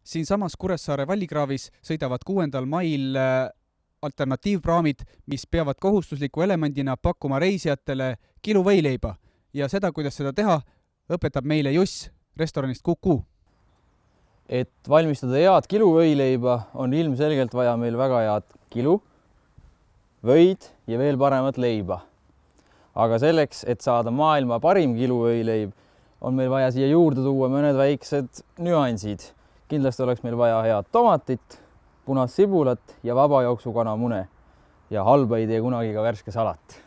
siinsamas Kuressaare Vallikraavis sõidavad 6. mail alternatiivpraamid, mis peavad kohustusliku elemendina pakkuma reisijatele kilu võileiba. Ja seda, kuidas seda teha, õpetab meile Juss restoranist Kuku. Et valmistada head kiluvõileiba, on ilmselgelt vaja meil väga head kilu, võid ja veel paremat leiba. Aga selleks, et saada maailma parim kiluvõileib, on meil vaja siia juurde tuua mõned väiksed nüansid. Kindlasti oleks meil vaja head tomatit, punast sibulat ja vabajooksu kanamune. Ja halba ei tee kunagi ka värske salat.